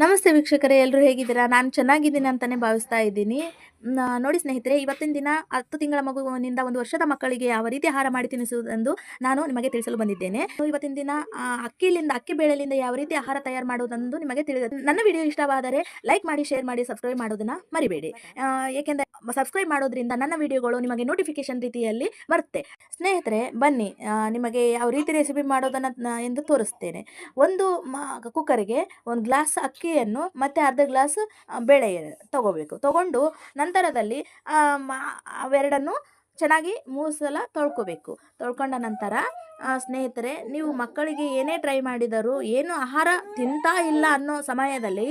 ನಮಸ್ತೆ ವೀಕ್ಷಕರೇ, ಎಲ್ಲರೂ ಹೇಗಿದ್ದೀರಾ? ನಾನು ಚೆನ್ನಾಗಿದ್ದೀನಿ ಅಂತಲೇ ಭಾವಿಸ್ತಾ ಇದ್ದೀನಿ. ನೋಡಿ ಸ್ನೇಹಿತರೆ, ಇವತ್ತಿನ ದಿನ 10 ತಿಂಗಳ ಮಗುವಿನಿಂದ 1 ವರ್ಷದ ಮಕ್ಕಳಿಗೆ ಯಾವ ರೀತಿ ಆಹಾರ ಮಾಡಿ ತಿನ್ನಿಸುವುದೆಂದು ನಾನು ನಿಮಗೆ ತಿಳಿಸಲು ಬಂದಿದ್ದೇನೆ. ಇವತ್ತಿನ ದಿನ ಅಕ್ಕಿ ಬೇಳೆಲಿಂದ ಯಾವ ರೀತಿ ಆಹಾರ ತಯಾರು ಮಾಡುವುದೆಂದು ನಿಮಗೆ ನನ್ನ ವಿಡಿಯೋ ಇಷ್ಟವಾದರೆ ಲೈಕ್ ಮಾಡಿ, ಶೇರ್ ಮಾಡಿ, ಸಬ್ಸ್ಕ್ರೈಬ್ ಮಾಡೋದನ್ನ ಮರಿಬೇಡಿ. ಏಕೆಂದರೆ ಸಬ್ಸ್ಕ್ರೈಬ್ ಮಾಡೋದ್ರಿಂದ ನನ್ನ ವಿಡಿಯೋಗಳು ನಿಮಗೆ ನೋಟಿಫಿಕೇಶನ್ ರೀತಿಯಲ್ಲಿ ಬರುತ್ತೆ. ಸ್ನೇಹಿತರೆ ಬನ್ನಿ, ನಿಮಗೆ ಯಾವ ರೀತಿ ರೆಸಿಪಿ ಮಾಡೋದನ್ನು ಎಂದು ತೋರಿಸ್ತೇನೆ. ಒಂದು ಕುಕ್ಕರಿಗೆ 1 ಗ್ಲಾಸ್ ಅಕ್ಕಿಯನ್ನು ಮತ್ತು ಅರ್ಧ ಗ್ಲಾಸ್ ಬೇಳೆ ತಗೋಬೇಕು. ತಗೊಂಡು ನಂತರದಲ್ಲಿ ಅವೆರಡನ್ನು ಚೆನ್ನಾಗಿ 3 ಸಲ ತೊಳ್ಕೊಬೇಕು. ತೊಳ್ಕೊಂಡ ನಂತರ ಸ್ನೇಹಿತರೆ, ನೀವು ಮಕ್ಕಳಿಗೆ ಏನೇ ಟ್ರೈ ಮಾಡಿದರೂ ಏನು ಆಹಾರ ತಿಂತಾ ಇಲ್ಲ ಅನ್ನೋ ಸಮಯದಲ್ಲಿ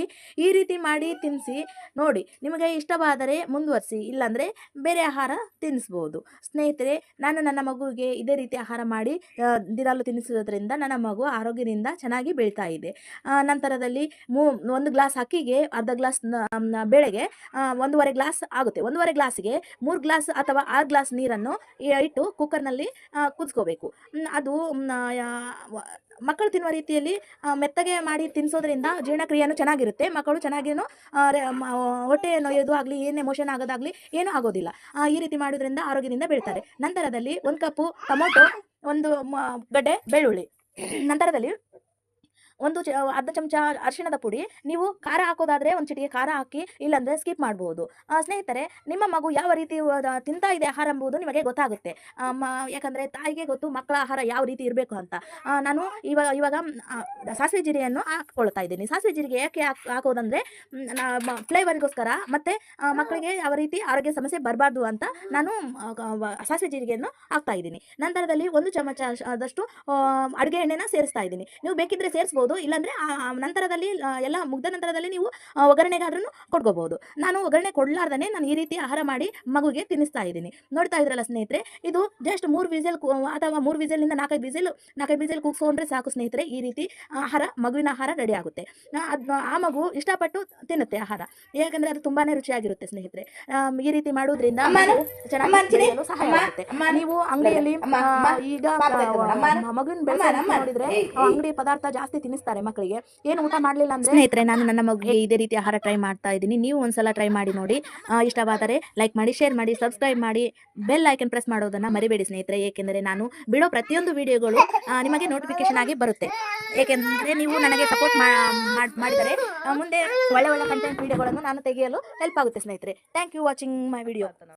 ಈ ರೀತಿ ಮಾಡಿ ತಿನ್ನಿಸಿ ನೋಡಿ. ನಿಮಗೆ ಇಷ್ಟವಾದರೆ ಮುಂದುವರಿಸಿ, ಇಲ್ಲಾಂದರೆ ಬೇರೆ ಆಹಾರ ತಿನ್ನಿಸ್ಬೋದು. ಸ್ನೇಹಿತರೆ, ನಾನು ನನ್ನ ಮಗುವಿಗೆ ಇದೇ ರೀತಿ ಆಹಾರ ಮಾಡಿ ದಿನಾಲು ತಿನ್ನಿಸೋದ್ರಿಂದ ನನ್ನ ಮಗು ಆರೋಗ್ಯದಿಂದ ಚೆನ್ನಾಗಿ ಬೆಳೀತಾ ಇದೆ. ನಂತರದಲ್ಲಿ 1 ಗ್ಲಾಸ್ ಅಕ್ಕಿಗೆ ಅರ್ಧ ಗ್ಲಾಸ್ ಬೇಳೆಗೆ 1.5 ಗ್ಲಾಸ್ ಆಗುತ್ತೆ. 1.5 ಗ್ಲಾಸಿಗೆ 3 ಗ್ಲಾಸ್ ಅಥವಾ 6 ಗ್ಲಾಸ್ ನೀರನ್ನು ಇಟ್ಟು ಕುಕ್ಕರ್ನಲ್ಲಿ ಕುದಿಸ್ಕೋಬೇಕು. ಅದು ಮಕ್ಕಳು ತಿನ್ನುವ ರೀತಿಯಲ್ಲಿ ಮೆತ್ತಗೆ ಮಾಡಿ ತಿನ್ನಿಸೋದ್ರಿಂದ ಜೀರ್ಣಕ್ರಿಯೆನೂ ಚೆನ್ನಾಗಿರುತ್ತೆ. ಮಕ್ಕಳು ಚೆನ್ನಾಗೇನು ಹೊಟ್ಟೆ ನೋಯೋದು ಆಗಲಿ, ಏನೇ ಮೋಷನ್ ಆಗೋದಾಗಲಿ ಏನೂ ಆಗೋದಿಲ್ಲ. ಈ ರೀತಿ ಮಾಡೋದ್ರಿಂದ ಆರೋಗ್ಯದಿಂದ ಬೆಳಿತಾರೆ. ನಂತರದಲ್ಲಿ 1 ಕಪ್ಪು ಟೊಮೊಟೊ, 1 ಗಡ್ಡೆ ಬೆಳ್ಳುಳ್ಳಿ, ನಂತರದಲ್ಲಿ ಅರ್ಧ ಚಮಚ ಅರಿಶಿಣದ ಪುಡಿ. ನೀವು ಖಾರ ಹಾಕೋದಾದರೆ 1 ಚಿಟಿಕೆ ಖಾರ ಹಾಕಿ, ಇಲ್ಲಾಂದರೆ ಸ್ಕಿಪ್ ಮಾಡ್ಬೋದು. ಸ್ನೇಹಿತರೆ, ನಿಮ್ಮ ಮಗು ಯಾವ ರೀತಿ ತಿಂತಾ ಇದೆ ಆಹಾರ ಎಂಬುದು ನಿಮಗೆ ಗೊತ್ತಾಗುತ್ತೆ. ಯಾಕಂದರೆ ತಾಯಿಗೆ ಗೊತ್ತು ಮಕ್ಕಳ ಆಹಾರ ಯಾವ ರೀತಿ ಇರಬೇಕು ಅಂತ. ನಾನು ಇವಾಗ ಸಾಸಿವೆ ಜೀರಿಗೆಯನ್ನು ಹಾಕ್ಕೊಳ್ತಾ ಇದ್ದೀನಿ. ಸಾಸಿವೆ ಜೀರಿಗೆ ಯಾಕೆ ಹಾಕೋದಂದರೆ ಫ್ಲೇವರ್ಗೋಸ್ಕರ, ಮತ್ತು ಮಕ್ಕಳಿಗೆ ಯಾವ ರೀತಿ ಆರೋಗ್ಯ ಸಮಸ್ಯೆ ಬರಬಾರ್ದು ಅಂತ ನಾನು ಸಾಸಿವೆ ಜೀರಿಗೆಯನ್ನು ಹಾಕ್ತಾ ಇದ್ದೀನಿ. ನಂತರದಲ್ಲಿ 1 ಚಮಚ ಆದಷ್ಟು ಅಡುಗೆ ಎಣ್ಣೆನ ಸೇರಿಸ್ತಾ ಇದ್ದೀನಿ. ನೀವು ಬೇಕಿದ್ರೆ ಸೇರಿಸ್ಬೋದು, ಇಲ್ಲಾಂದರೆ ನಂತರದಲ್ಲಿ ಎಲ್ಲ ಮುಗ್ದ ನಂತರದಲ್ಲಿ ನೀವು ಒಗ್ಗರಣೆಗಾದ್ರೂ ಕೊಟ್ಕೋಬಹುದು. ನಾನು ಒಗ್ಗರಣೆ ಕೊಡಲಾರ್ದೇ ನಾನು ಈ ರೀತಿ ಆಹಾರ ಮಾಡಿ ಮಗುಗೆ ತಿನ್ನಿಸ್ತಾ ಇದ್ದೀನಿ. ನೋಡ್ತಾ ಇದ್ರಲ್ಲ ಸ್ನೇಹಿತರೆ, ಇದು ಜಸ್ಟ್ 3 ವಿಸಿಲ್ ಅಥವಾ 3 ವಿಸಿಲಿಂದ 4-5 ವಿಸಿಲ್ ಕೂಗಿಸ್ಕೊಂಡ್ರೆ ಸಾಕು ಸ್ನೇಹಿತರೆ. ಈ ರೀತಿ ಮಗುವಿನ ಆಹಾರ ರೆಡಿ ಆಗುತ್ತೆ. ಆ ಮಗು ಇಷ್ಟಪಟ್ಟು ತಿನ್ನುತ್ತೆ ಆಹಾರ, ಯಾಕಂದರೆ ಅದು ತುಂಬಾ ರುಚಿಯಾಗಿರುತ್ತೆ ಸ್ನೇಹಿತರೆ. ಈ ರೀತಿ ಮಾಡೋದ್ರಿಂದ ಚೆನ್ನಾಗಿ ಬೆಳೆಯಲು ಸಹಾಯ ಆಗುತ್ತೆ. ನೀವು ಅಂಗಡಿಯಲ್ಲಿ ಈಗ ಮಗುವಿನ ಬೆಳೆಸ ನೋಡಿದ್ರೆ ಅಂಗಡಿ ಪದಾರ್ಥ ಜಾಸ್ತಿ ತಿನ್ನಿಸ್ತಾರೆ ಮಕ್ಕಳಿಗೆ. ಏನು ಊಟ ಮಾಡಲಿಲ್ಲ ಅಂದ್ರೆ ಸ್ನೇಹಿತರೆ, ನಾನು ನನ್ನ ಮಗುಗೆ ಇದೇ ರೀತಿ ಆಹಾರ ಟ್ರೈ ಮಾಡ್ತಾ ಇದ್ದೀನಿ. ನೀವು ಒಂದ್ಸಲ ಟ್ರೈ ಮಾಡಿ ನೋಡಿ. ಇಷ್ಟವಾದರೆ ಲೈಕ್ ಮಾಡಿ, ಶೇರ್ ಮಾಡಿ, ಸಬ್ಸ್ಕ್ರೈಬ್ ಮಾಡಿ, ಬೆಲ್ ಐಕನ್ ಪ್ರೆಸ್ ಮಾಡೋದನ್ನ ಮರಿಬೇಡಿ ಸ್ನೇಹಿತರೆ. ಏಕೆಂದರೆ ನಾನು ಬಿಡೋ ಪ್ರತಿಯೊಂದು ವಿಡಿಯೋಗಳು ನಿಮಗೆ ನೋಟಿಫಿಕೇಶನ್ ಆಗಿ ಬರುತ್ತೆ. ಏಕೆಂದರೆ ನೀವು ನನಗೆ ಸಪೋರ್ಟ್ ಮಾಡಿದರೆ ಮುಂದೆ ಒಳ್ಳೆ ಕಂಟೆಂಟ್ ವಿಡಿಯೋಗಳನ್ನು ನಾನು ತೆಗೆಯಲು ಹೆಲ್ಪ್ ಆಗುತ್ತೆ ಸ್ನೇಹಿತರೆ. Thank you watching my video.